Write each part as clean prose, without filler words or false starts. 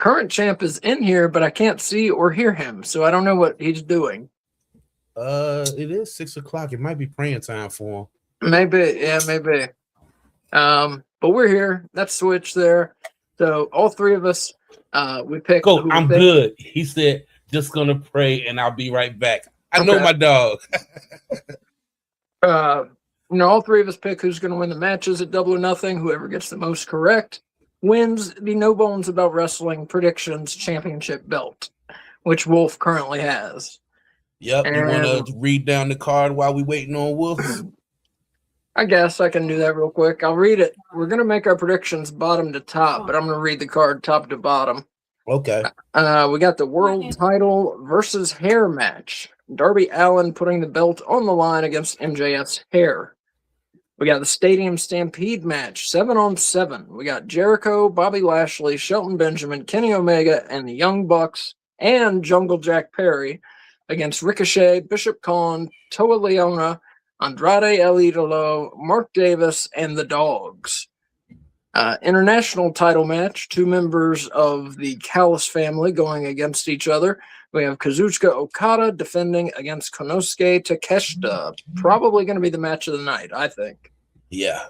Current champ is in here, but I can't see or hear him, so I don't know what he's doing. It is 6 o'clock. It might be praying time for him. Maybe, yeah, maybe. But we're here. That's Switch there. So all three of us, we picked Go, who we I'm think. good. He said, just gonna pray and I'll be right back. I know Okay. my dog. All three of us pick who's going to win the matches at Double or Nothing. Whoever gets the most correct wins the No Bones About Wrestling Predictions Championship belt, which Wolf currently has. Yep. You want to read down the card while we waiting on Wolf? I guess I can do that real quick. I'll read it. We're going to make our predictions bottom to top, but I'm going to read the card top to bottom. Okay. We got the world title versus hair match. Darby Allin putting the belt on the line against MJF's hair. We got the Stadium Stampede match, 7-on-7. We got Jericho, Bobby Lashley, Shelton Benjamin, Kenny Omega, and the Young Bucks, and Jungle Jack Perry against Ricochet, Bishop Khan, Toa Leona, Andrade El Idolo, Mark Davis, and the Dogs. International title match, 2 members of the Callis family going against each other. We have Kazuchika Okada defending against Konosuke Takeshita. Probably going to be the match of the night, I think. Yeah.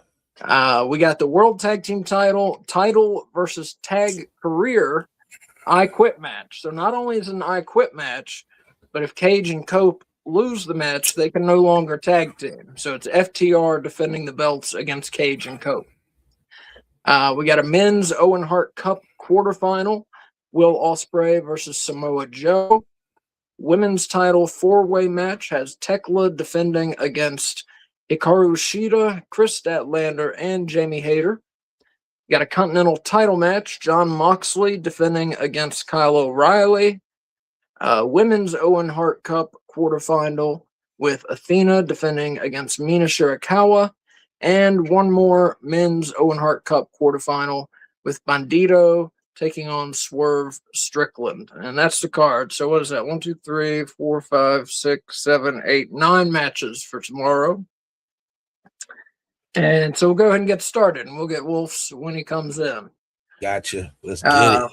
We got the World Tag Team title versus Tag Career I Quit match. So not only is it an I Quit match, but if Cage and Cope lose the match, they can no longer tag team. So it's FTR defending the belts against Cage and Cope. We got a men's Owen Hart Cup quarterfinal. Will Ospreay versus Samoa Joe. Women's title 4-way match has Tekla defending against Hikaru Shida, Chris Statlander, and Jamie Hayter. Got a continental title match. Jon Moxley defending against Kyle O'Reilly. Women's Owen Hart Cup quarterfinal with Athena defending against Mina Shirakawa. And one more men's Owen Hart Cup quarterfinal with Bandito taking on Swerve Strickland. And that's the card. So what is that? 1, 2, 3, 4, 5, 6, 7, 8, 9 matches for tomorrow. And so we'll go ahead and get started, and we'll get Wolf's when he comes in. Gotcha. Let's get it.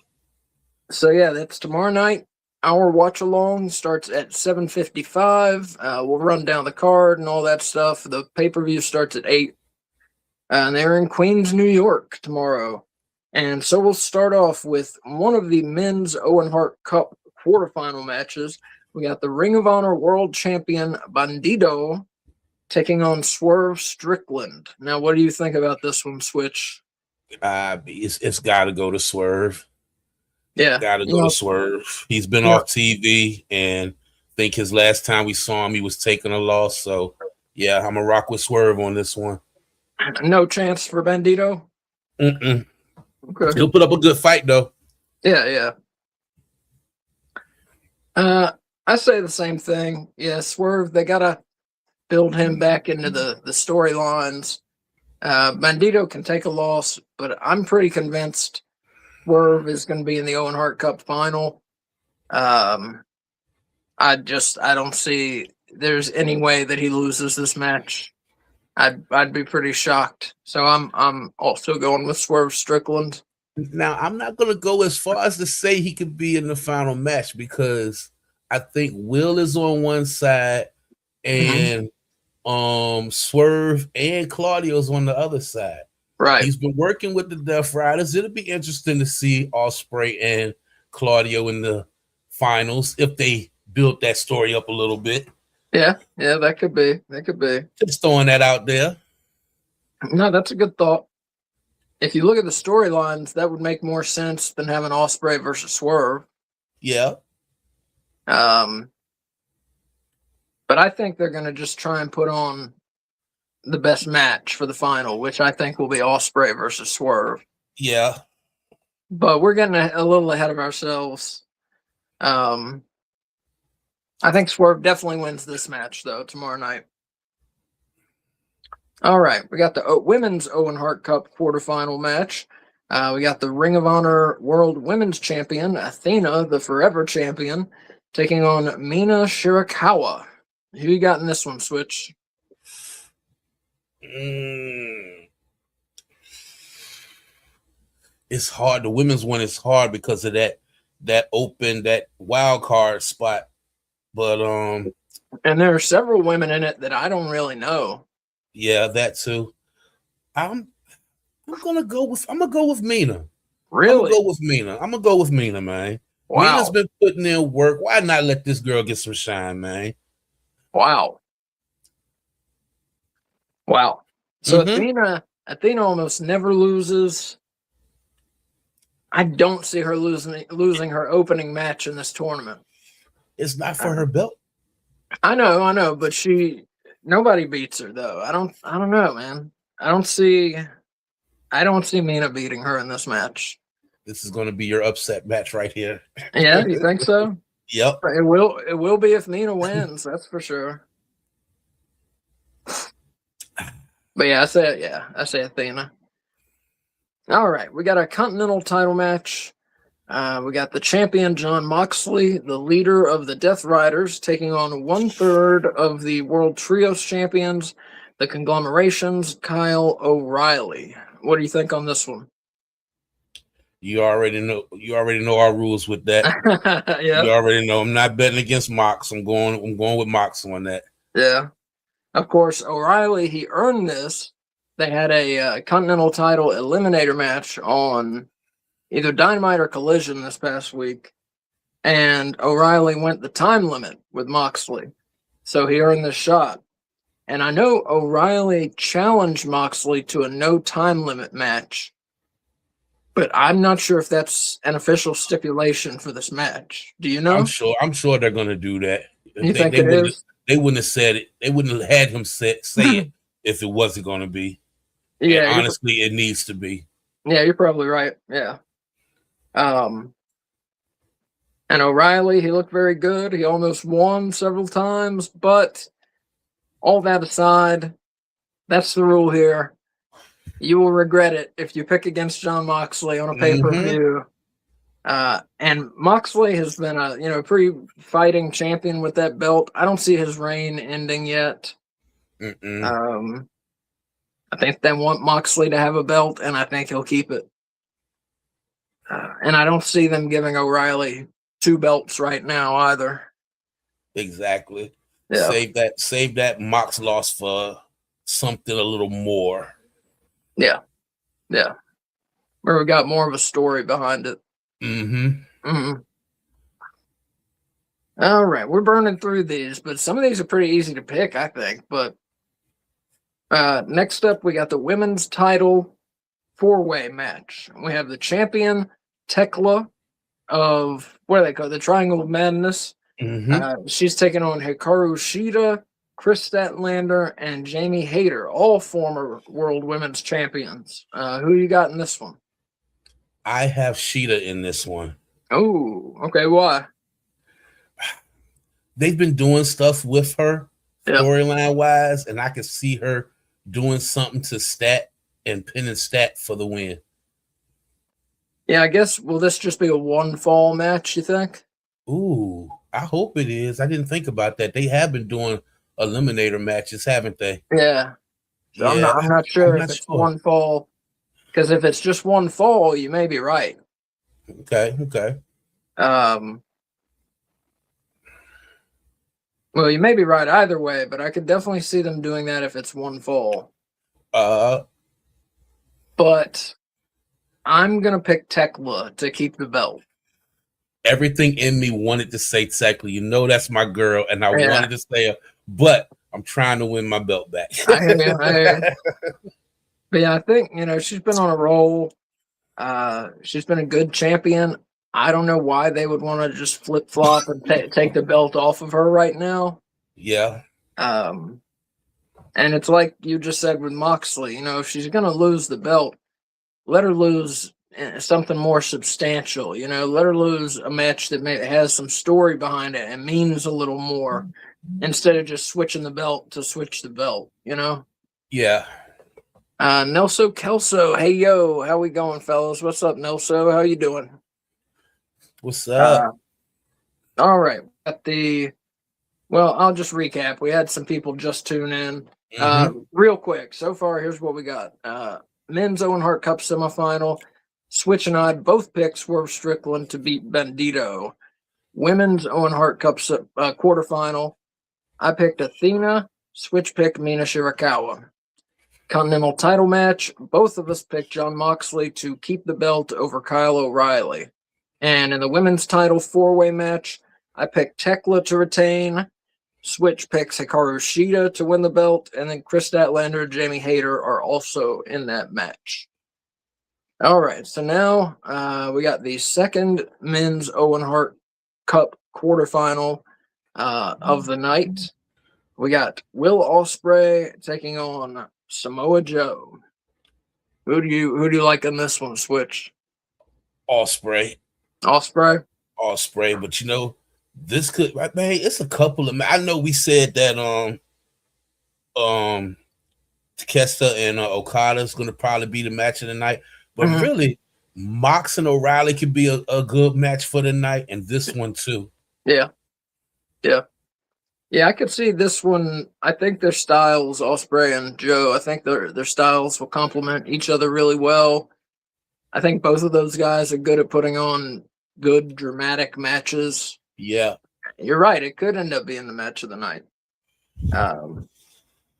So yeah, that's tomorrow night. Our watch along starts at 7:55. We'll run down the card and all that stuff. The pay-per-view starts at 8. And they're in Queens, New York tomorrow. And so we'll start off with one of the men's Owen Hart Cup quarterfinal matches. We got the Ring of Honor World Champion Bandito taking on Swerve Strickland. Now, what do you think about this one, Switch? It's got to go to Swerve. Yeah. Got to go to Swerve. He's been off TV, and I think his last time we saw him, he was taking a loss. So, yeah, I'm going to rock with Swerve on this one. No chance for Bandito? Okay. He'll put up a good fight, though. Yeah. I say the same thing. Yeah, Swerve, they got to build him back into the storylines. Bandito can take a loss, but I'm pretty convinced Swerve is going to be in the Owen Hart Cup final. I don't see there's any way that he loses this match. I'd be pretty shocked. So I'm also going with Swerve Strickland. Now, I'm not going to go as far as to say he could be in the final match because I think Will is on one side and Swerve and Claudio's on the other side. Right. He's been working with the Death Riders. It'll be interesting to see Ospreay and Claudio in the finals if they build that story up a little bit. Yeah, that could be. Just throwing that out there. No, that's a good thought. If you look at the storylines, that would make more sense than having Ospreay versus Swerve. Yeah. But I think they're going to just try and put on the best match for the final, which I think will be Ospreay versus Swerve. Yeah. But we're getting a little ahead of ourselves. I think Swerve definitely wins this match, though, tomorrow night. All right, we got the Women's Owen Hart Cup quarterfinal match. We got the Ring of Honor World Women's Champion, Athena, the Forever Champion, taking on Mina Shirakawa. Who you got in this one, Switch? it's hard. The women's one is hard because of that wild card spot. But And there are several women in it that I don't really know. yeah, that too. I'm gonna go with Mina. Really? I'm gonna go with Mina, man. Mina's Wow. been putting in work. Why not let this girl get some shine, man? Wow. Wow. So Mm-hmm. Athena almost never loses. I don't see her losing her opening match in this tournament. It's not for her belt. I know, but nobody beats her though. I don't know, man. I don't see Mina beating her in this match. This is going to be your upset match right here. Yeah, you think so? Yep. It will be if Mina wins, that's for sure. But yeah, I say Athena. All right, we got a Continental title match. We got the champion Jon Moxley, the leader of the Death Riders, taking on 1/3 of the World Trios champions, the Conglomerations, Kyle O'Reilly. What do you think on this one? You already know our rules with that. Yeah. You already know I'm not betting against Mox. I'm going with Mox on that. Yeah. Of course, O'Reilly, he earned this. They had a Continental title eliminator match on either Dynamite or Collision this past week, and O'Reilly went the time limit with Moxley, so he earned this shot. And I know O'Reilly challenged Moxley to a no time limit match, but I'm not sure if that's an official stipulation for this match. Do you know? I'm sure they're going to do that. You think it is? They wouldn't have said it. They wouldn't have had him say it if it wasn't going to be. Yeah, and honestly, it needs to be. Yeah, you're probably right. Yeah. And O'Reilly, he looked very good. He almost won several times, but all that aside, that's the rule here. You will regret it if you pick against Jon Moxley on a pay-per-view. And Moxley has been a pretty fighting champion with that belt. I don't see his reign ending yet. I think they want Moxley to have a belt, and I think he'll keep it. And I don't see them giving O'Reilly 2 belts right now either. Exactly. Yeah. Save that Mox loss for something a little more. Yeah. Yeah. Where we got more of a story behind it. All right. We're burning through these, but some of these are pretty easy to pick, I think. But next up, we got the women's title 4-way match. We have the champion, Tekla, of, what do they call it? The Triangle of Madness. She's taking on Hikaru Shida, Chris Statlander, and Jamie Hayter, all former World Women's Champions. Who you got in this one? I have Shida in this one. Oh, okay. Why? They've been doing stuff with her storyline wise, and I can see her doing something to Stat and pinning Stat for the win. Yeah, I guess, will this just be a 1-fall match, you think? Ooh, I hope it is. I didn't think about that. They have been doing eliminator matches, haven't they? Yeah. So yeah, I'm not sure if it's 1 fall. Because if it's just 1 fall, you may be right. Okay. Well, you may be right either way, but I could definitely see them doing that if it's 1 fall. But I'm going to pick Tekla to keep the belt. Everything in me wanted to say Tekla. You know that's my girl, and I wanted to say her, but I'm trying to win my belt back. I hear you. But yeah, I think, she's been on a roll. She's been a good champion. I don't know why they would want to just flip-flop and take the belt off of her right now. Yeah. And it's like you just said with Moxley, if she's going to lose the belt, let her lose something more substantial, let her lose a match that has some story behind it and means a little more instead of just switching the belt to switch the belt, Yeah. Nelso Kelso, hey yo, how we going, fellas? What's up, Nelso? How you doing? What's up? All right. I'll just recap. We had some people just tune in. Real quick. So far, here's what we got. Men's Owen Hart Cup semifinal. Switch and I both picked Swerve Strickland to beat Bandito. Women's Owen Hart Cup quarterfinal. I picked Athena. Switch picked Mina Shirakawa. Continental title match. Both of us picked John Moxley to keep the belt over Kyle O'Reilly. And in the women's title four-way match, I picked Tekla to retain. Switch picks Hikaru Shida to win the belt, and then Chris Statlander and Jamie Hayter are also in that match. All right, so now we got the second men's Owen Hart Cup quarterfinal of the night. We got Will Ospreay taking on Samoa Joe. Who do you like in this one, Switch? Ospreay. Ospreay? Ospreay, but you know, this could, man, it's a couple of, I know we said that Takeshita and Okada is going to probably be the match of the night, but really Mox and O'Reilly could be a good match for the night, and this one too. Yeah, I could see this one. I think their styles, Ospreay and Joe, I think their styles will complement each other really well. I think both of those guys are good at putting on good dramatic matches. Yeah, you're right. It could end up being the match of the night.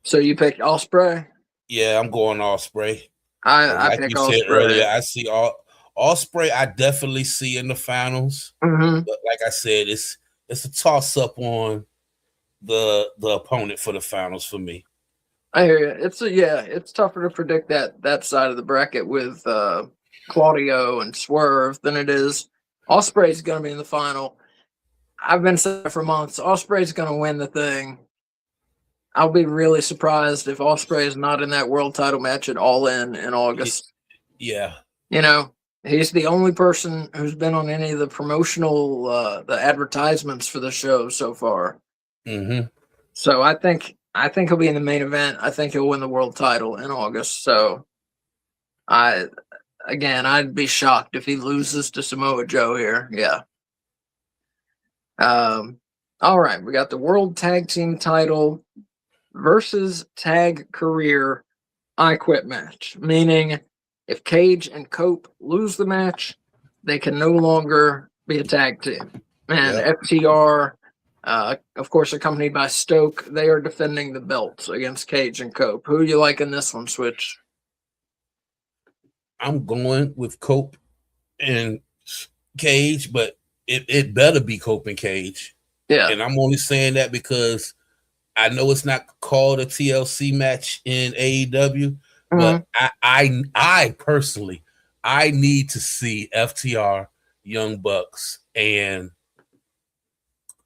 So you picked Ospreay? Yeah, I'm going Ospreay. I pick you Ospreay. said earlier, I see Ospreay. I definitely see in the finals. But like I said, it's a toss up on the opponent for the finals for me. I hear you. It's tougher to predict that side of the bracket with Claudio and Swerve than it is. Ospreay's going to be in the final. I've been saying for months, Ospreay's going to win the thing. I'll be really surprised if Ospreay is not in that world title match at All In August. Yeah. You know, he's the only person who's been on any of the promotional, the advertisements for the show so far. So I think he'll be in the main event. I think he'll win the world title in August. So I'd be shocked if he loses to Samoa Joe here. Yeah. All right, we got the World Tag Team title versus Tag Career I Quit match, meaning if Cage and Cope lose the match, they can no longer be a tag team. And FTR, of course, accompanied by Stoke, they are defending the belts against Cage and Cope. Who do you like in this one, Switch? I'm going with Cope and Cage, but it better be Cope and Cage. Yeah. And I'm only saying that because I know it's not called a TLC match in AEW, but I personally, I need to see FTR, Young Bucks, and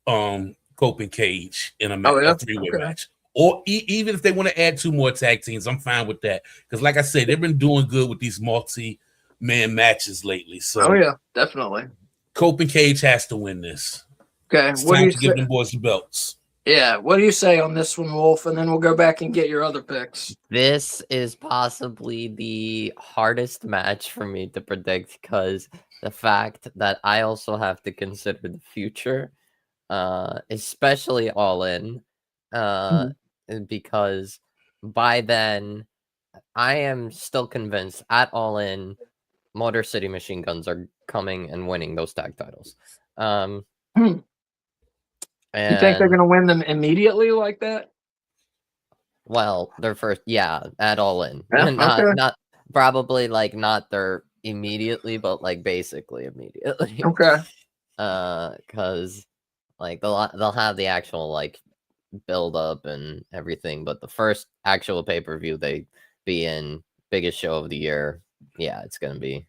Cope and Cage in a three-way match. Or even if they want to add two more tag teams, I'm fine with that. Because like I said, they've been doing good with these multi-man matches lately. So definitely. Cope and Cage has to win this. Okay. It's time to give them boys the belts. Yeah. What do you say on this one, Wolf? And then we'll go back and get your other picks. This is possibly the hardest match for me to predict because the fact that I also have to consider the future, especially All In, because by then I am still convinced at All In, Motor City Machine Guns are coming and winning those tag titles. You think they're going to win them immediately like that? Well, their first, at All In. Yeah, not probably like not their immediately, but like basically immediately. Okay. Because like they'll have the actual like build up and everything, but the first actual pay-per-view they be in, biggest show of the year, it's gonna be,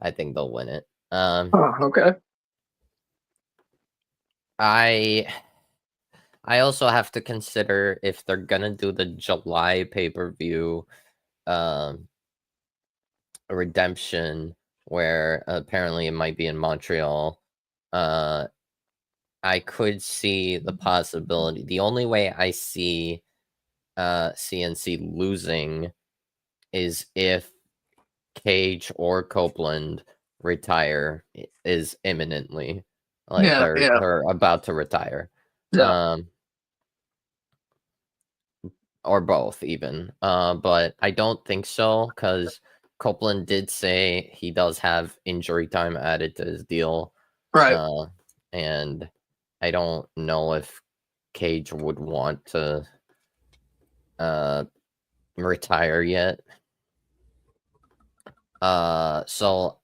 I think they'll win it. Okay. I also have to consider if they're gonna do the July pay-per-view Redemption, where apparently it might be in Montreal. I could see the possibility. The only way I see CNC losing is if Cage or Copeland retire is imminently. Like they're about to retire. Or both even. But I don't think so, because Copeland did say he does have injury time added to his deal. Right. And I don't know if Cage would want to retire yet. So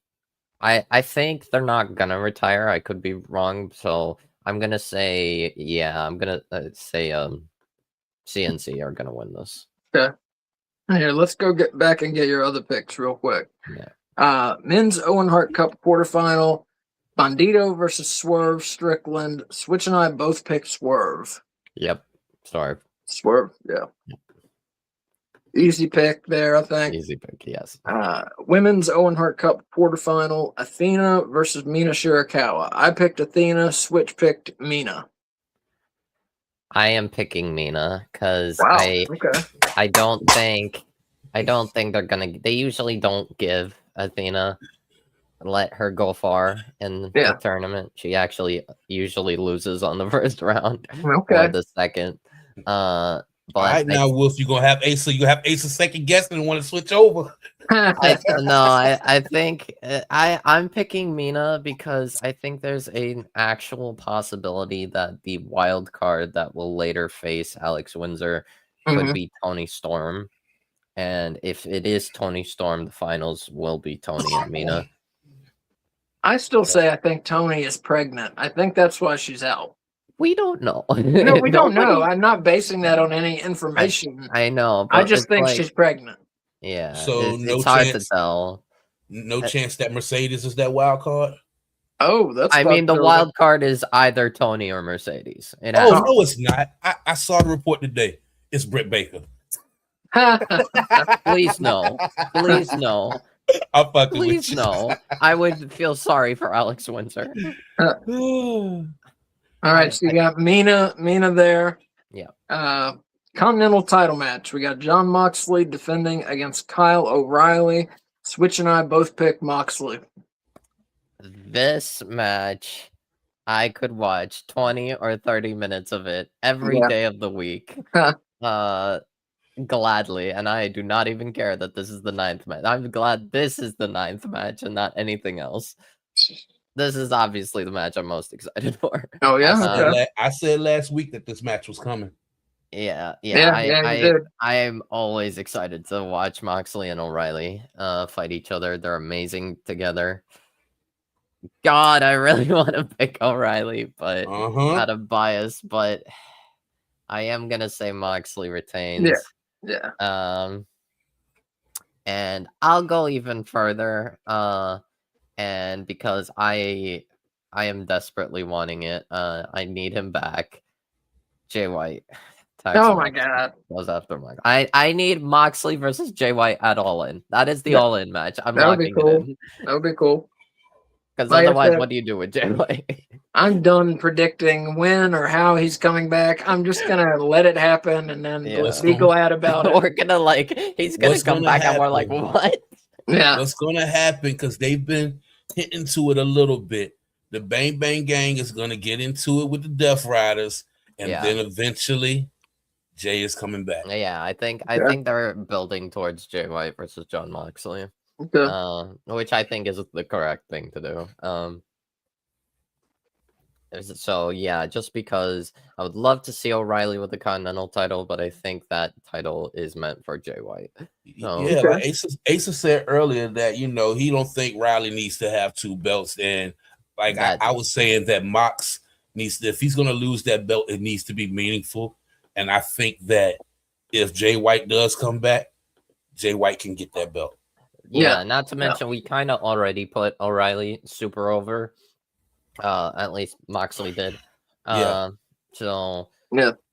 I think they're not gonna retire. I could be wrong. So I'm gonna say, yeah, I'm gonna say CNC are gonna win this. Okay. Here, let's go get back and get your other picks real quick. Yeah. Men's Owen Hart Cup quarterfinal. Bandito versus Swerve Strickland. Switch and I both picked Swerve. Yep. Sorry. Swerve, yeah. Easy pick there, I think. Easy pick, yes. Women's Owen Hart Cup quarterfinal. Athena versus Mina Shirakawa. I picked Athena. Switch picked Mina. I am picking Mina because Wow. I don't think they're gonna. They usually don't give Athena, let her go far in the tournament. She actually usually loses on the first round or the second. But all right, now Wolf, you gonna have Asa. You have Asa second guessing and want to switch over. I think I'm picking Mina because I think there's an actual possibility that the wild card that will later face Alex Windsor could be Toni Storm, and if it is Toni Storm, the finals will be Toni and Mina. I still say I think Toni is pregnant. I think that's why she's out. We don't know. No, we don't know. I'm not basing that on any information. I know. I just think she's pregnant. Yeah. So it's hard to tell. No chance that Mercedes is that wild card. Oh, that's. I mean, the wild card is either Toni or Mercedes. No, it's not. I saw the report today. It's Britt Baker. Please no. Please no. I'm fucking Please with you. no. I would feel sorry for Alex Windsor. All right, so you got Mina there. Yeah. Continental title match. We got Jon Moxley defending against Kyle O'Reilly. Switch and I both picked Moxley. This match, I could watch 20 or 30 minutes of it every day of the week. Gladly, and I do not even care that this is the 9th match. I'm glad this is the 9th match and not anything else. This is obviously the match I'm most excited for. Oh yeah, I said last week that this match was coming. Yeah. I am always excited to watch Moxley and O'Reilly fight each other. They're amazing together. God, I really want to pick O'Reilly, but out of bias. But I am gonna say Moxley retains. Yeah. And I'll go even further. And because I am desperately wanting it, I need him back. Jay White. Oh my God. Goes after Mike. I need Moxley versus Jay White at All In. That is the All In match. I'm locking it in. That would be cool. Because otherwise, what do you do with Jay White? I'm done predicting when or how he's coming back. I'm just gonna let it happen and then be glad about it. We're gonna he's gonna come back and we're like, what? Yeah. What's gonna happen? Because they've been hitting to it a little bit. The Bang Bang Gang is gonna get into it with the Death Riders, and then eventually Jay is coming back. Yeah, I think they're building towards Jay White versus Jon Moxley. Which I think is the correct thing to do. So yeah, just because I would love to see O'Reilly with the Continental title, but I think that title is meant for Jay White. Like Asa said earlier that he don't think Riley needs to have 2 belts, and like I was saying that Mox needs to, if he's gonna lose that belt, it needs to be meaningful. And I think that if Jay White does come back, Jay White can get that belt. Yeah, not to mention we kind of already put O'Reilly super over. At least Moxley did. So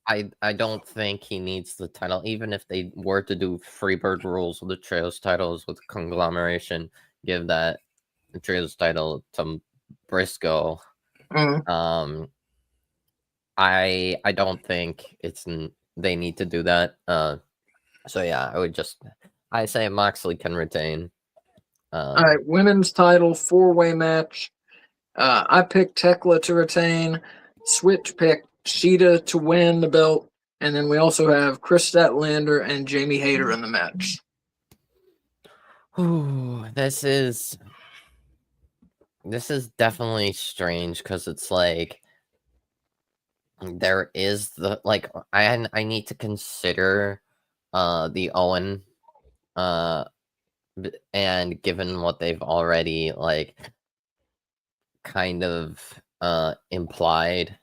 I don't think he needs the title. Even if they were to do Freebird rules with the Trios titles with conglomeration, give that Trios title to Briscoe. I don't think they need to do that. So yeah, I say Moxley can retain. All right, women's title 4-way match. I picked Tekla to retain. Switch picked Sheeta to win the belt, and then we also have Chris Statlander and Jamie Hayter in the match. Ooh, this is definitely strange because it's like there is the like I need to consider the Owen and given what they've already like kind of implied,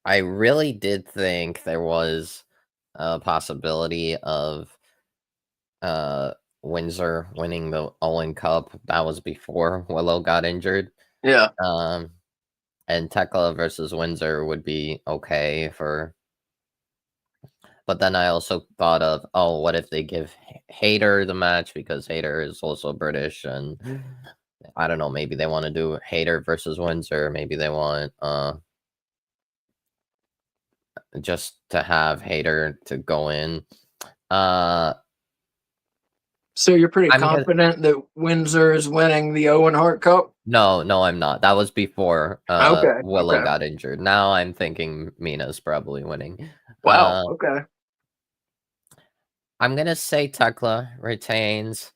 I really did think there was a possibility of Windsor winning the Owen Cup. That was before Willow got injured. Yeah. And Tekla versus Windsor would be okay for. But then I also thought of, oh, what if they give Hayter the match because Hayter is also British, and I don't know, maybe they want to do Hayter versus Windsor. Maybe they want just to have Hayter to go in. So you're pretty I'm confident that Windsor is winning the Owen Hart Cup? No, I'm not. That was before Okay. Willow Okay. got injured. Now I'm thinking Mina's probably winning. Wow. Okay. I'm gonna say Tekla retains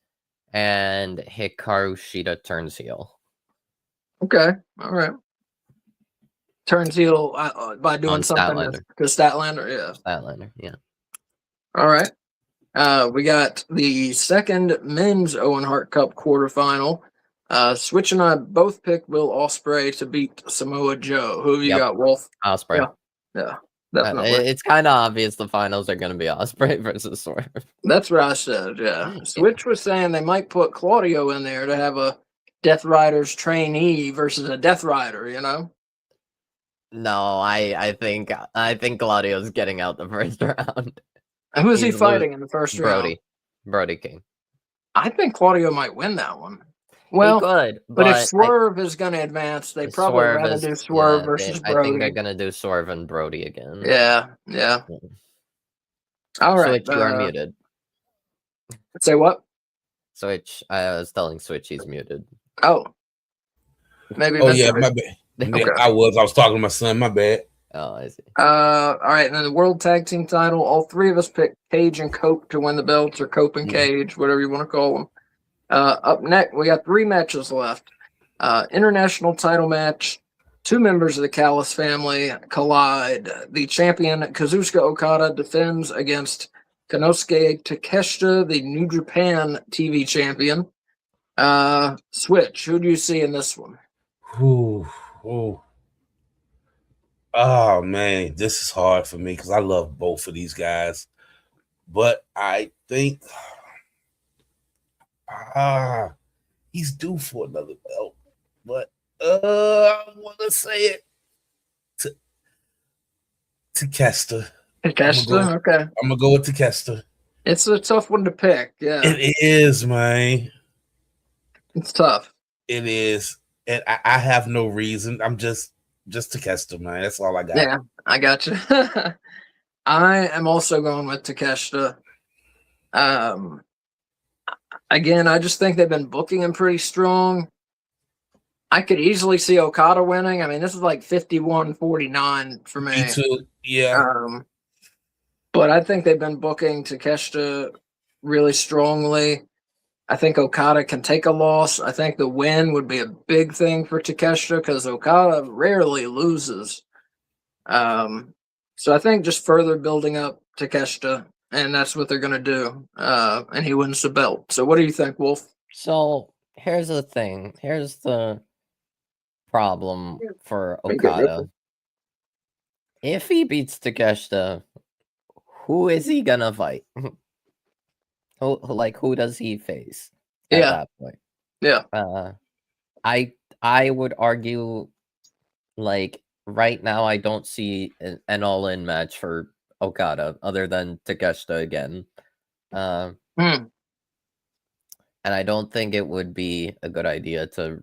and Hikaru Shida turns heel. Okay. All right. Turns heel by doing On something Statlander. to Statlander. Yeah. Statlander, yeah. All right. We got the second men's Owen Hart Cup quarterfinal. Switch and I both picked Will Ospreay to beat Samoa Joe. Who have you got, Wolf? Ospreay. Yeah, definitely. It's kind of obvious the finals are going to be Ospreay versus Swerve. That's what I said, yeah. Switch was saying they might put Claudio in there to have a Death Rider's trainee versus a Death Rider, you know? No, I think Claudio's getting out the first round. Who is he fighting in the first round? Brody King. I think Claudio might win that one. Well, he could, but if Swerve is going to advance, they probably rather do Swerve versus Brody. I think they're going to do Swerve and Brody again. Yeah. All right. Switch, you are muted. Say what? Switch, I was telling Switch he's muted. Oh. Maybe. Oh, yeah, my bad. Okay. I was talking to my son, my bad. Oh, I see. All right, and then the World Tag Team title, all three of us picked Cage and Cope to win the belts, or Cope and Cage, whatever you want to call them. Up next, we got 3 matches left. International title match. 2 members of the Callis family collide. The champion, Kazuchika Okada, defends against Konosuke Takeshita, the New Japan TV champion. Switch, who do you see in this one? Oh, man, this is hard for me because I love both of these guys. But I think he's due for another belt. But I want to say it to Kester. Takeshita, okay. I'm going to go with Takeshita. It's a tough one to pick, yeah. It is, man. It's tough. It is. And I have no reason. I'm just Takeshita, man. That's all I got. Yeah, I got you. I am also going with Takeshita. Again, I just think they've been booking him pretty strong. I could easily see Okada winning. I mean, this is like 51-49 for me. Me too. Yeah. But I think they've been booking Takeshita really strongly. I think Okada can take a loss. I think the win would be a big thing for Takeshita because Okada rarely loses. So I think just further building up Takeshita, and that's what they're going to do. And he wins the belt. So what do you think, Wolf? So here's the thing. Here's the problem for Okada. If he beats Takeshita, who is he going to fight? Who does he face at that point? Yeah. I would argue, like, right now I don't see an all-in match for Okada other than Takeshita again. And I don't think it would be a good idea to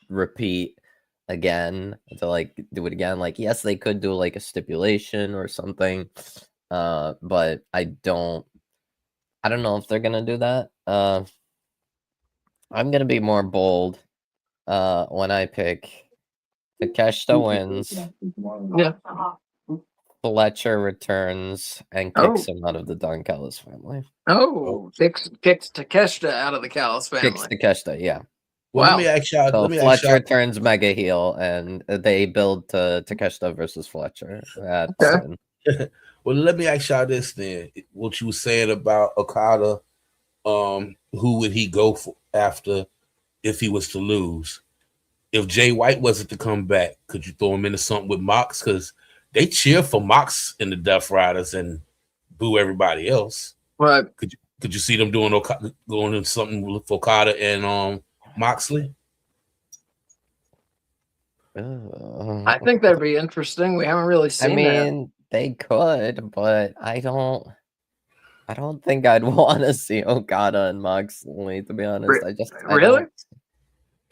repeat again, to like do it again. Like, yes, they could do like a stipulation or something, but I don't know if they're gonna do that. I'm gonna be more bold when I pick Takeshita wins. Yeah. Fletcher returns and kicks him out of the Don Callis family. Kicks Takeshita out of the Callis family. Kicks Takeshita, yeah. Well, let me ask y'all. So let me Fletcher ask y'all. turns mega heel, and they build to Takeshita versus Fletcher. Well, let me ask y'all this then. What you were saying about Okada, who would he go for after if he was to lose? If Jay White wasn't to come back, could you throw him into something with Mox? Because they cheer for Mox in the Death Riders and boo everybody else. Right. Could you see them going into something for Okada and Moxley? I think that'd be interesting. We haven't really seen that. They could, but I don't think I'd want to see Okada and Moxley, to be honest. Really?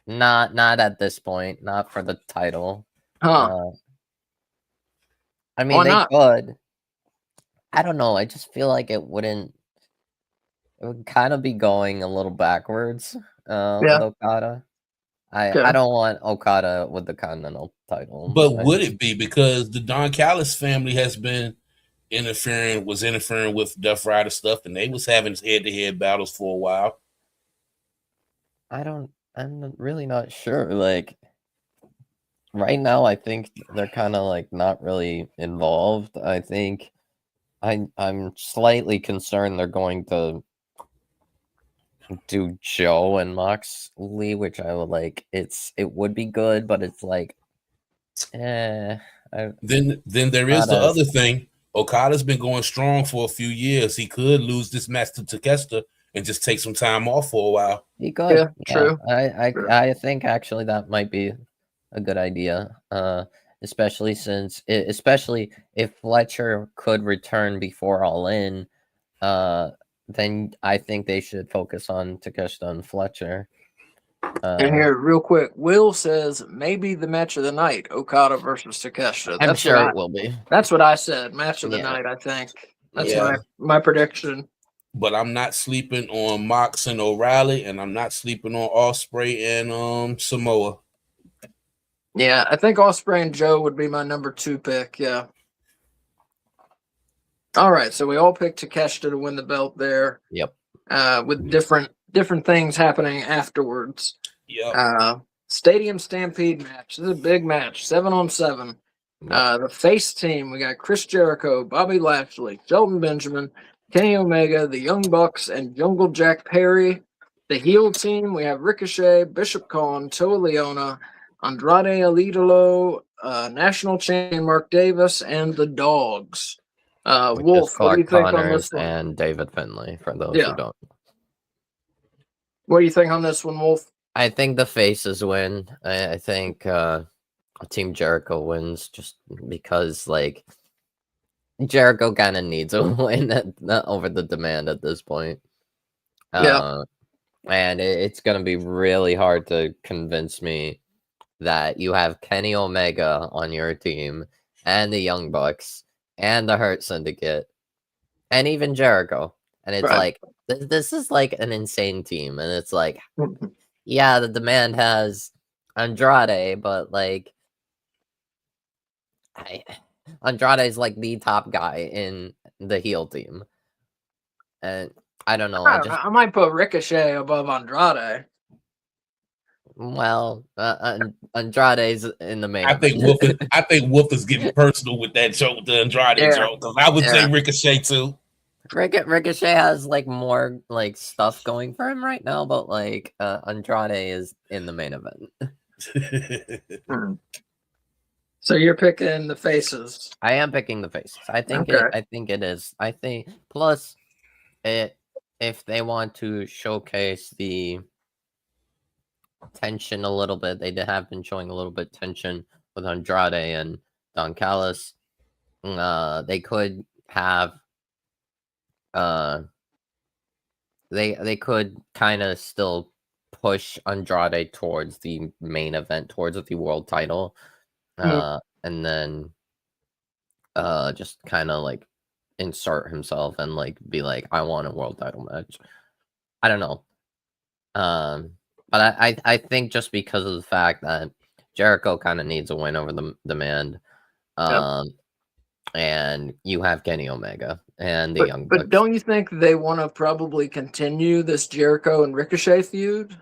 Not at this point. Not for the title. Huh. They could. I don't know. I just feel like it would kind of be going a little backwards with Okada. I don't want Okada with the Continental title. But would it be? Because the Don Callis family has been interfering with Death Rider stuff, and they was having head-to-head battles for a while. I'm really not sure. Like, right now, I think they're kind of like not really involved. I think I'm slightly concerned they're going to do Joe and Moxley, which I would like. It would be good, but it's like, Then there is the other thing. Okada's been going strong for a few years. He could lose this match to Takeshita and just take some time off for a while. He could. Yeah, true. I think actually that might be a good idea. Especially if Fletcher could return before All In, then I think they should focus on Takeshita and Fletcher. And here, real quick, Will says maybe the match of the night, Okada versus Takeshita. I'm sure it will be. That's what I said. Match of the night, I think. That's my prediction. But I'm not sleeping on Mox and O'Reilly, and I'm not sleeping on Ospreay and Samoa. Yeah, I think Ospreay and Joe would be my number 2 pick. Yeah. All right, so we all picked Takeshita to win the belt there. Yep. With different things happening afterwards. Yep. Stadium Stampede match. This is a big match. 7-on-7. Yep. The face team, we got Chris Jericho, Bobby Lashley, Shelton Benjamin, Kenny Omega, the Young Bucks, and Jungle Jack Perry. The heel team, we have Ricochet, Bishop Khan, Toa Leona, Andrade El Idolo, National Champion Mark Davis, and the Dogs. Wolf, what do you think on this one? And David Finlay, for those who don't. What do you think on this one, Wolf? I think the faces win. I think Team Jericho wins just because, like, Jericho kind of needs a win over the Demand at this point. And it's going to be really hard to convince me that you have Kenny Omega on your team and the Young Bucks and the Hurt Syndicate and even Jericho. And it's like, this is like an insane team. And it's like, yeah, the Demand has Andrade, but like, Andrade is like the top guy in the heel team. And I don't know. I might put Ricochet above Andrade. Well, Andrade's in the main. I think Wolf is getting personal with that joke, with the Andrade joke. Because I would say Ricochet too. Ricochet has like more like stuff going for him right now, but like Andrade is in the main event. So you're picking the faces. I am picking the faces. I think it is. I think plus if they want to showcase the tension a little bit, they have been showing a little bit tension with Andrade and Don Callis. They could have they could kind of still push Andrade towards the main event, towards the world title, and then just kind of like insert himself and like be like, I want a world title match. I don't know. But I think just because of the fact that Jericho kind of needs a win over the Demand, and you have Kenny Omega and the Young But Bucks. don't you think they want to probably continue this Jericho and Ricochet feud?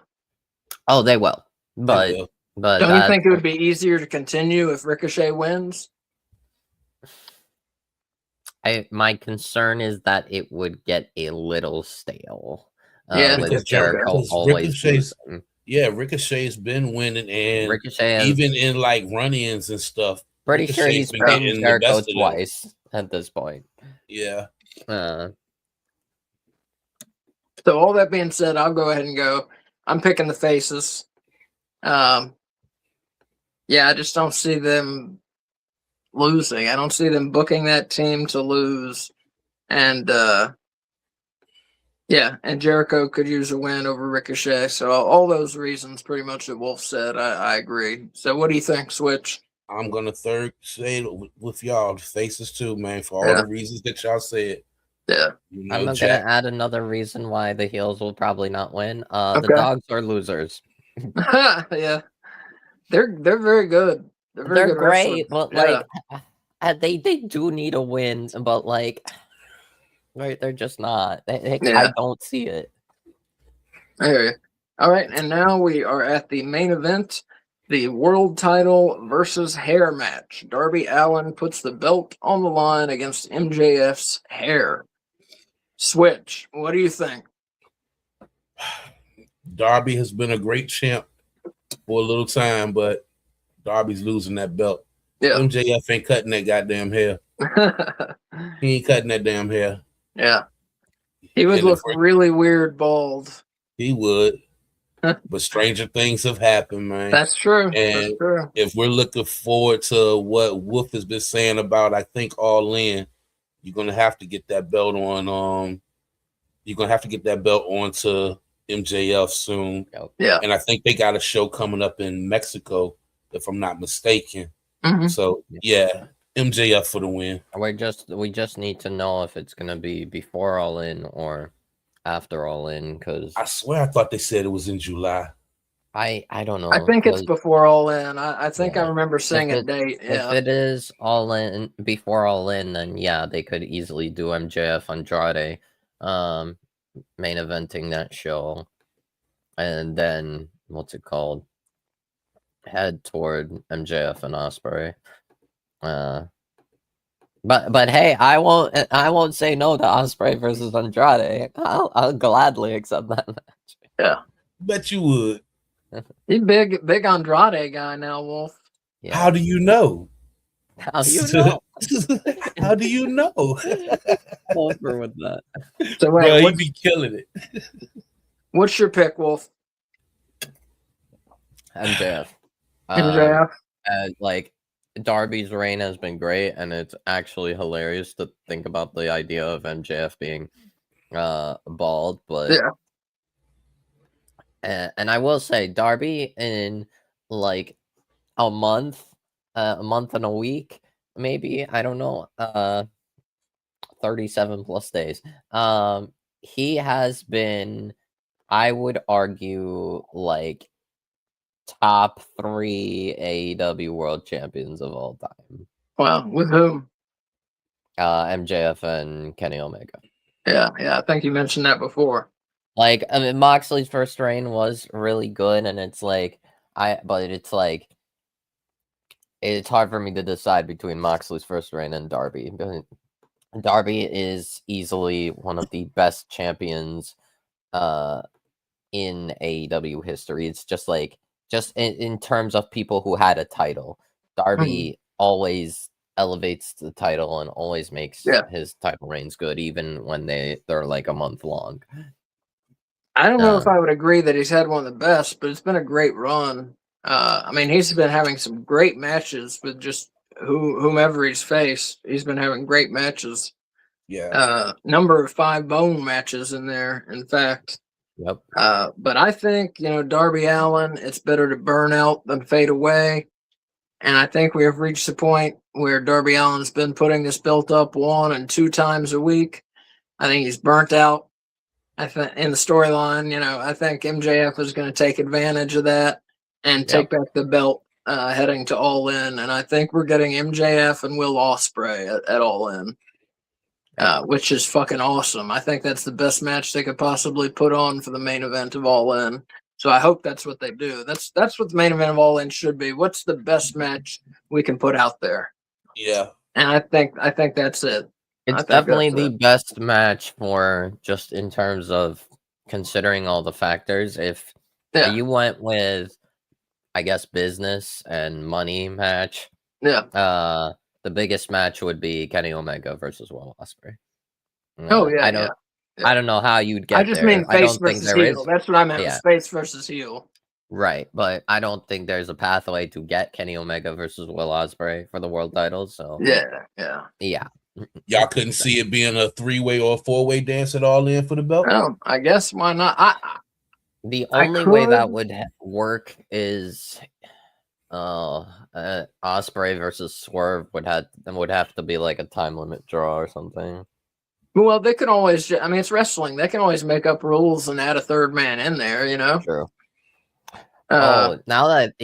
Oh, they will. But They will. but Don't you that think it would be easier to continue if Ricochet wins? my concern is that it would get a little stale. Yeah, with Because Jericho because always Ricochet's losing. Ricochet's been winning, and Ricochet is even in like run-ins and stuff, pretty sure Ricochet's he's been beaten getting the Jericho best of them. twice at this point. Yeah. So all that being said, I'll go ahead and go. I'm picking the faces. Yeah, I just don't see them losing. I don't see them booking that team to lose. And yeah, and Jericho could use a win over Ricochet. So all those reasons, pretty much that Wolf said, I agree. So what do you think, Switch? I'm gonna third say it with y'all, the faces too, man, for all the reasons that y'all said. Yeah. You know, I'm not Jack, gonna add another reason why the heels will probably not win. Okay. The dogs are losers. Yeah. They're very good. They're very They're good great, wrestlers. but like they do need a win, but like right, they're just not. I don't see it. I hear you. All right, and now we are at the main event, the world title versus hair match. Darby Allin puts the belt on the line against MJF's hair. Switch, what do you think? Darby has been a great champ for a little time, but Darby's losing that belt. Yeah. MJF ain't cutting that goddamn hair. He ain't cutting that damn hair. Yeah. He would look really weird bald. He would. But stranger things have happened, man. That's true. And that's true. If we're looking forward to what Wolf has been saying about, I think, All In, you're gonna have to get that belt on. You're gonna have to get that belt onto MJF soon. Yeah. And I think they got a show coming up in Mexico, if I'm not mistaken. Mm-hmm. So yeah, MJF for the win. We just need to know if it's gonna be before All In or after All In, because I swear I thought they said it was in July. I don't know. I think it's before All In. I think I remember saying a date. Yeah. If it is All In before All In, then yeah, they could easily do MJF Andrade, main eventing that show, and then what's it called? Head toward MJF and Ospreay. But hey, I won't say no to Ospreay versus Andrade. I'll gladly accept that match. Yeah. Bet you would. He's big Andrade guy now, Wolf. Yeah. How do you know? How do you know? How do you know? Over with that. So wait, bro, he be killing it. What's your pick, Wolf? MJF. MJF. Like Darby's reign has been great, and it's actually hilarious to think about the idea of MJF being bald, but yeah. And I will say Darby in like a month and a week, maybe, I don't know, 37 plus days. He has been, I would argue, like top 3 AEW world champions of all time. Wow, with whom? MJF and Kenny Omega. Yeah, I think you mentioned that before. Like, I mean, Moxley's first reign was really good, and it's like, it's hard for me to decide between Moxley's first reign and Darby. Darby is easily one of the best champions in AEW history. It's just in terms of people who had a title, Darby always elevates the title and always makes his title reigns good, even when they're like a month long. I don't know if I would agree that he's had one of the best, but it's been a great run. I mean, he's been having some great matches with just whomever he's faced. He's been having great matches. Yeah. Number of 5 bone matches in there, in fact. Yep. But I think, Darby Allin, it's better to burn out than fade away. And I think we have reached the point where Darby Allin's been putting this belt up 1 and 2 times a week. I think he's burnt out. I think in the storyline, I think MJF is going to take advantage of that and take back the belt. heading to All In, and I think we're getting MJF and Will Ospreay at All In, which is fucking awesome. I think that's the best match they could possibly put on for the main event of All In. So I hope that's what they do. That's what the main event of All In should be. What's the best match we can put out there? Yeah. And I think that's it. It's definitely the best match for just in terms of considering all the factors. If you went with, I guess, business and money match, the biggest match would be Kenny Omega versus Will Ospreay. I don't know how you'd get there. I just mean face versus heel. That's what I meant. Yeah. Face versus heel. Right, but I don't think there's a pathway to get Kenny Omega versus Will Ospreay for the world title. So yeah. Y'all couldn't see it being a 3-way or 4-way dance at All In for the belt? Well, I guess why not? The only way that would work is Ospreay versus Swerve would have to be like a time limit draw or something. Well, they can always. I mean, it's wrestling. They can always make up rules and add a third man in there. You know. True. Now that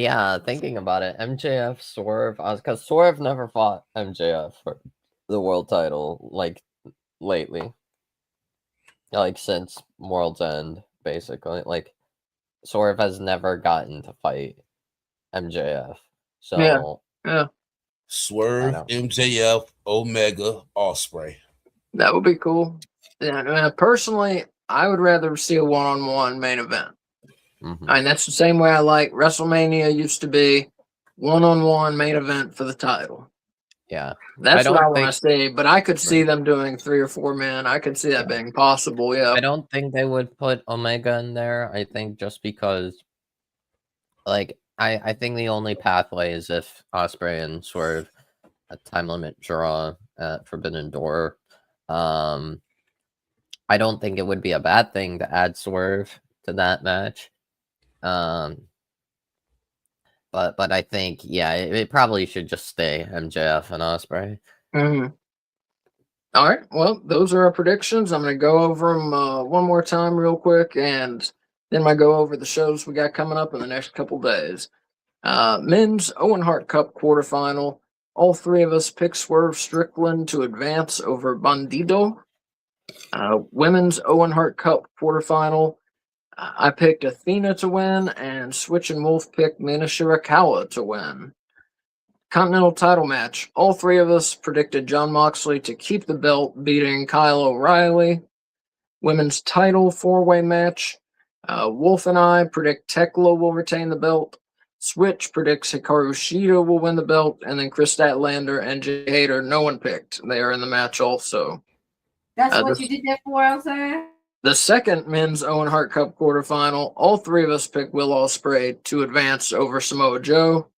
thinking about it, MJF Swerve, because Swerve never fought MJF for the world title like lately, like since World's End, basically. Like Swerve has never gotten to fight MJF. So yeah. Swerve, MJF, Omega, Ospreay. That would be cool. Yeah, personally, I would rather see a one-on-one main event. Mm-hmm. And that's the same way I like WrestleMania used to be, one-on-one main event for the title. Yeah. That's what I want to see, but I could see them doing 3 or 4 men. I could see that being possible, yeah. I don't think they would put Omega in there. I think just because, like, I think the only pathway is if Ospreay and Swerve a time limit draw at Forbidden Door. I don't think it would be a bad thing to add Swerve to that match. But I think it probably should just stay MJF and Ospreay. Mm-hmm. All right, well, those are our predictions. I'm going to go over them one more time real quick, and then I go over the shows we got coming up in the next couple days. Men's Owen Hart Cup quarterfinal. All 3 of us picked Swerve Strickland to advance over Bandido. Women's Owen Hart Cup quarterfinal. I picked Athena to win, and Switch and Wolf picked Mina Shirakawa to win. Continental title match. All 3 of us predicted Jon Moxley to keep the belt, beating Kyle O'Reilly. Women's title 4-way match. Wolf and I predict Tekla will retain the belt. Switch predicts Hikaru Shida will win the belt, and then Chris Statlander and Jay Hader, no one picked. They are in the match also. That's what you did that for outside? The second men's Owen Hart Cup quarterfinal, all 3 of us picked Will Ospreay to advance over Samoa Joe.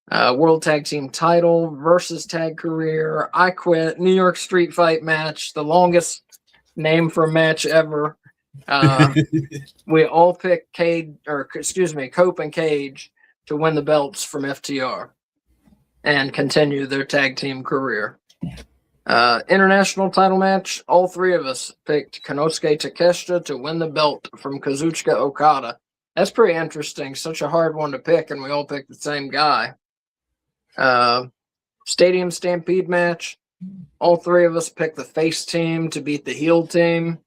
World Tag Team title versus Tag Career. I Quit. New York Street Fight match. The longest name for a match ever. We all picked Cope and Cage to win the belts from FTR and continue their tag team career. International title match, all 3 of us picked Konosuke Takeshita to win the belt from Kazuchika Okada. That's pretty interesting. Such a hard one to pick, and we all picked the same guy. Stadium Stampede match, all 3 of us picked the face team to beat the heel team.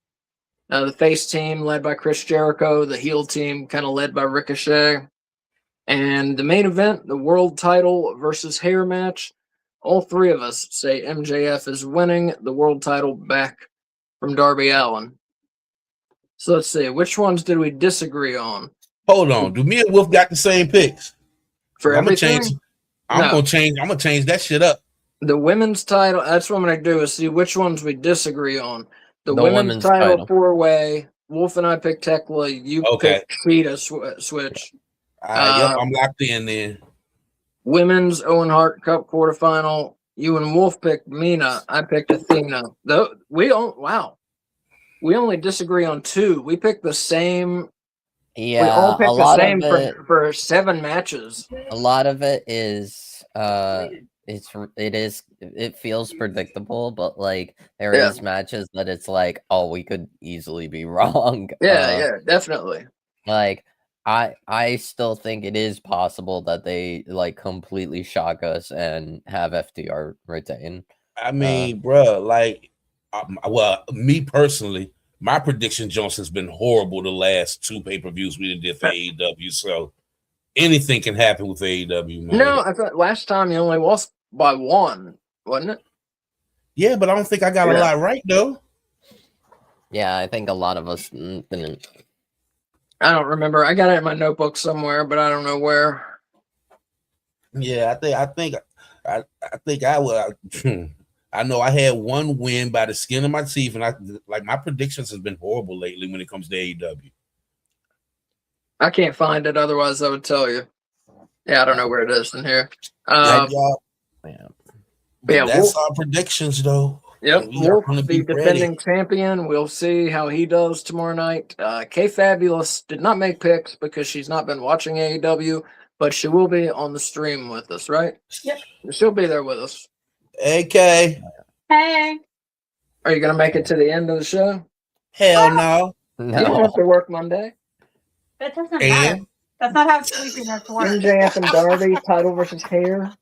The face team led by Chris Jericho, the heel team kind of led by Ricochet. And the main event, the world title versus hair match, all 3 of us say MJF is winning the world title back from Darby Allin. So let's see, which ones did we disagree on? Hold on, do me and Wolf got the same picks? For everything? I'm gonna change that shit up. The women's title, that's what I'm gonna do, is see which ones we disagree on. The women's title 4-way, Wolf and I picked Tekla, you picked Shida Switch. Yep, I'm locked in there. Women's Owen Hart Cup quarterfinal, you and Wolf picked Mina, I picked Athena. We only disagree on 2. We picked the same. Yeah, we all picked the same for 7 matches. A lot of it is it feels predictable, but like there is matches that it's like, oh, we could easily be wrong. Yeah, definitely. Like I still think it is possible that they like completely shock us and have FTR retain. I mean, bruh, like, well, me personally, my prediction Johnson's been horrible the last 2 pay-per-views we did for AEW. So anything can happen with AEW, man. No, I thought last time you only lost by 1, wasn't it? Yeah, but I don't think I got a lot right though. Yeah, I think a lot of us didn't. I don't remember. I got it in my notebook somewhere, but I don't know where. Yeah, I think I will. I know I had 1 win by the skin of my teeth, and I like my predictions has been horrible lately when it comes to AEW. I can't find it, otherwise I would tell you. Yeah, I don't know where it is in here. Yeah, Yeah, that's our predictions, though. Yep, Wolf, the defending champion. We'll see how he does tomorrow night. K Fabulous did not make picks because she's not been watching AEW, but she will be on the stream with us, right? Yep. She'll be there with us. AK. Hey. Are you going to make it to the end of the show? Hell no. You don't have to work Monday. That doesn't matter. That's not how sleepiness works. MJF and Darby, title versus hair.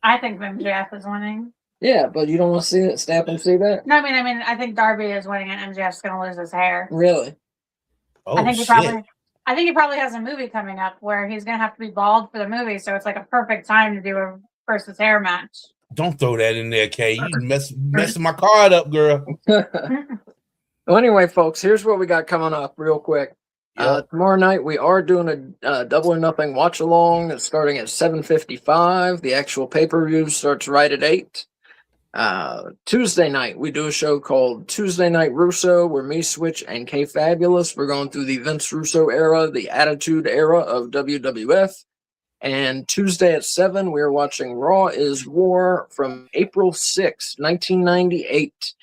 I think MJF is winning. Yeah, but you don't want to see it, stay up and see that? No, I mean, I think Darby is winning and MJF's going to lose his hair. Really? Oh, I think he probably has a movie coming up where he's going to have to be bald for the movie, so it's like a perfect time to do a versus hair match. Don't throw that in there, Kay. You messing my card up, girl. Well, anyway, folks, here's what we got coming up real quick. Tomorrow night we are doing a Double or Nothing watch along. It's starting at 7:55. The actual pay-per-view starts right at 8. Tuesday night we do a show called Tuesday Night Russo, where me, Switch, and K Fabulous, we're going through the Vince Russo era, the Attitude Era of WWF. And Tuesday at 7 we're watching Raw is War from April 6, 1998.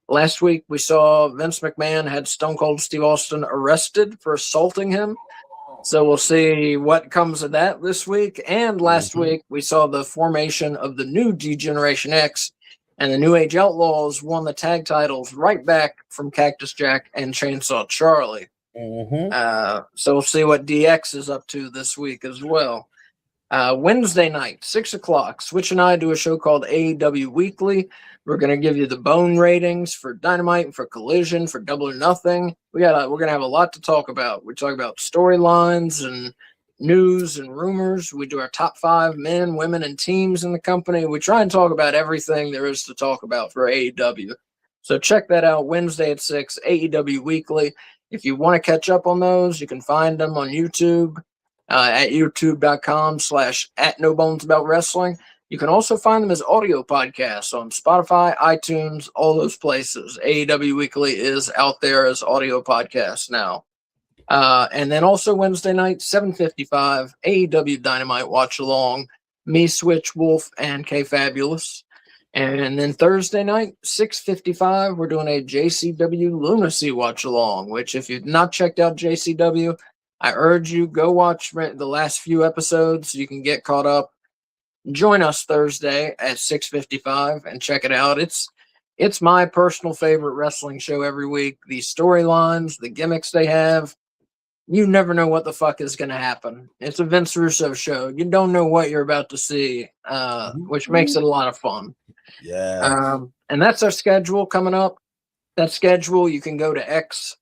Last week, we saw Vince McMahon had Stone Cold Steve Austin arrested for assaulting him. So we'll see what comes of that this week. And last week, we saw the formation of the new D-Generation X, and the New Age Outlaws won the tag titles right back from Cactus Jack and Chainsaw Charlie. So we'll see what DX is up to this week as well. Wednesday night, 6 o'clock, Switch and I do a show called AEW Weekly. We're going to give you the bone ratings for Dynamite, for Collision, for Double or Nothing. We're going to have a lot to talk about. We talk about storylines and news and rumors. We do our top 5 men, women, and teams in the company. We try and talk about everything there is to talk about for AEW. So check that out Wednesday at 6, AEW Weekly. If you want to catch up on those, you can find them on YouTube. At youtube.com/@NoBonesAboutWrestling. You can also find them as audio podcasts on Spotify, iTunes, all those places. AEW Weekly is out there as audio podcasts now. And then also Wednesday night, 7:55, AEW Dynamite Watch Along. Me, Switch, Wolf, and K Fabulous. And then Thursday night, 6:55, we're doing a JCW Lunacy Watch Along, which if you've not checked out JCW, I urge you, go watch the last few episodes so you can get caught up. Join us Thursday at 6:55 and check it out. It's my personal favorite wrestling show every week. The storylines, the gimmicks they have, you never know what the fuck is going to happen. It's a Vince Russo show. You don't know what you're about to see, which makes it a lot of fun. Yeah. And that's our schedule coming up. That schedule, you can go to X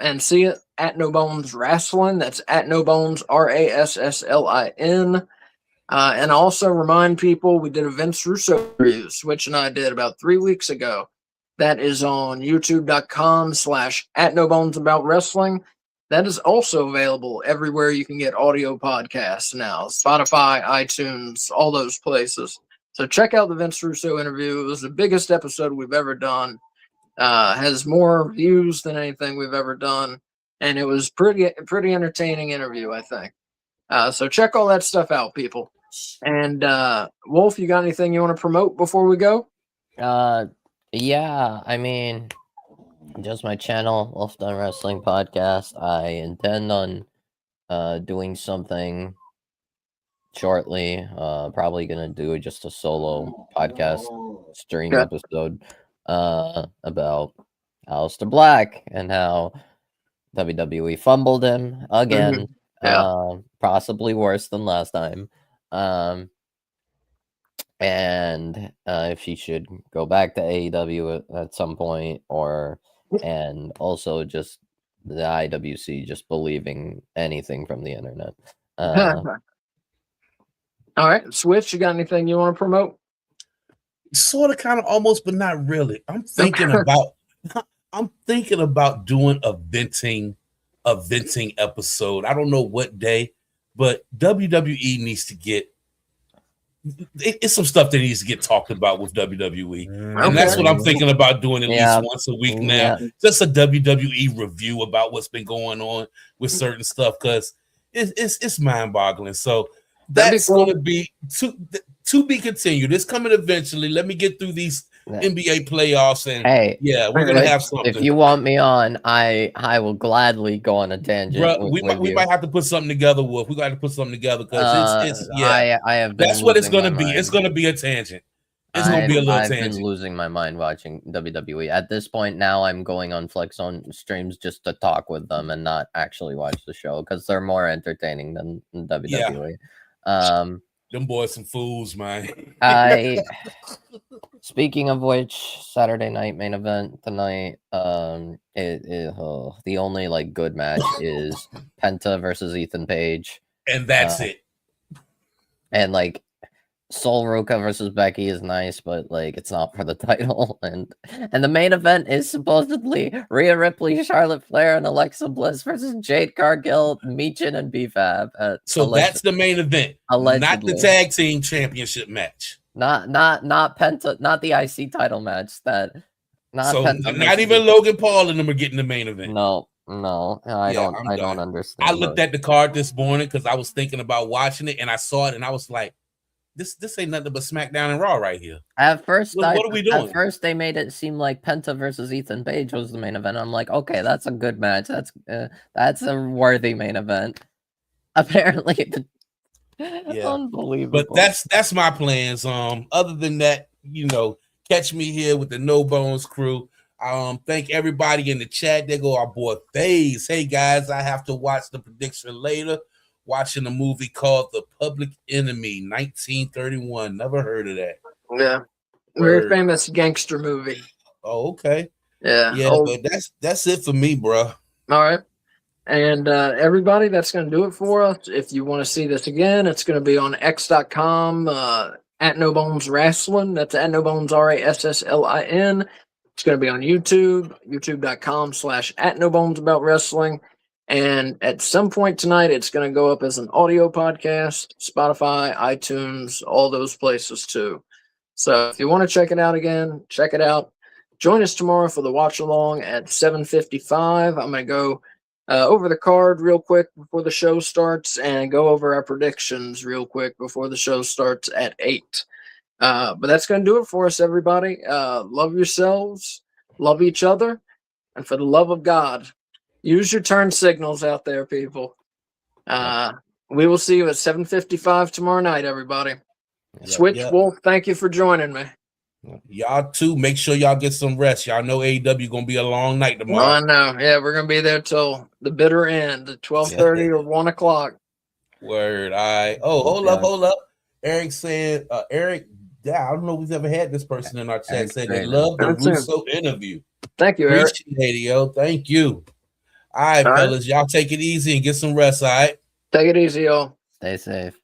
and see it at No Bones Wrestling. That's at No Bones RASSLIN. And also remind people we did a Vince Russo review, Switch and I did about 3 weeks ago. That is on youtube.com/@NoBonesAboutWrestling. That is also available everywhere you can get audio podcasts now. Spotify, iTunes, all those places. So check out the Vince Russo interview. It was the biggest episode we've ever done. Has more views than anything we've ever done. And it was pretty entertaining interview, I think. So check all that stuff out, people. And Wolf, you got anything you want to promote before we go? Yeah, I mean, just my channel, Wolf Done Wrestling Podcast. I intend on doing something shortly. Probably gonna do just a solo podcast stream episode about Aleister Black and how WWE fumbled him again. Yeah. Possibly worse than last time. And if he should go back to AEW at some point, and also just the IWC just believing anything from the internet. All right, Switch, you got anything you want to promote? Sort of, kind of, almost, but not really. I'm thinking about doing a venting episode. I don't know what day, but WWE needs to get. It's some stuff that needs to get talked about with WWE, and that's what I'm thinking about doing at least once a week now. Just a WWE review about what's been going on with certain stuff, because it's mind-boggling. So that's going to be to be continued. It's coming eventually. Let me get through these NBA playoffs, and we're gonna have something. If you want me on, I will gladly go on a tangent. Bruh, we might have to put something together, Wolf. We got to put something together, because I have been. That's what it's gonna be. It's gonna be a tangent. It's gonna be a little tangent. I've been losing my mind watching WWE. At this point now, I'm going on Flex on streams just to talk with them and not actually watch the show, because they're more entertaining than WWE. Them boys some fools, man. Speaking of which, Saturday night main event tonight. The only good match is Penta versus Ethan Page, and that's it. And Sol Ruka versus Becky is nice, but it's not for the title. And the main event is supposedly Rhea Ripley, Charlotte Flair, and Alexa Bliss versus Jade Cargill, Michin, and B-Fab. So that's the main event, not the tag team championship match. Not Penta, not the IC title match. Not even Logan Paul and them are getting the main event. No, I don't understand. I looked at the card this morning because I was thinking about watching it, and I saw it, and I was like, This ain't nothing but SmackDown and Raw right here. At first, what are we doing? At first, they made it seem like Penta versus Ethan Page was the main event. I'm like, okay, that's a good match. That's a worthy main event. Apparently, unbelievable. But that's my plans. Other than that, catch me here with the No Bones crew. Thank everybody in the chat. There go our boy FaZe. Hey guys, I have to watch the prediction later. Watching a movie called The Public Enemy, 1931. Never heard of that. Yeah. Very famous gangster movie. Oh, okay. Yeah. But that's it for me, bro. All right. And everybody, that's going to do it for us. If you want to see this again, it's going to be on x.com at No Bones Wrestling. That's at No Bones RASSLIN. It's going to be on YouTube, youtube.com/at No Bones About Wrestling. And at some point tonight, it's going to go up as an audio podcast, Spotify, iTunes, all those places too. So if you want to check it out again, check it out. Join us tomorrow for the watch along at 7:55. I'm going to go over the card real quick before the show starts and go over our predictions real quick before the show starts at 8. But that's going to do it for us, everybody. Love yourselves, love each other, and for the love of God, use your turn signals out there, people. We will see you at 7:55 tomorrow night, everybody. Switch Wolf, thank you for joining me. Y'all too. Make sure y'all get some rest. Y'all know AEW gonna be a long night tomorrow. I know. Yeah, we're gonna be there till the bitter end, at 12:30 or 1 o'clock. Word. Hold up. Eric said, Eric, I don't know if we've ever had this person in our chat said they love the Russo interview. Thank you, Eric. Appreciate it, yo. Thank you. All right, fellas. Y'all take it easy and get some rest, all right? Take it easy, y'all. Stay safe.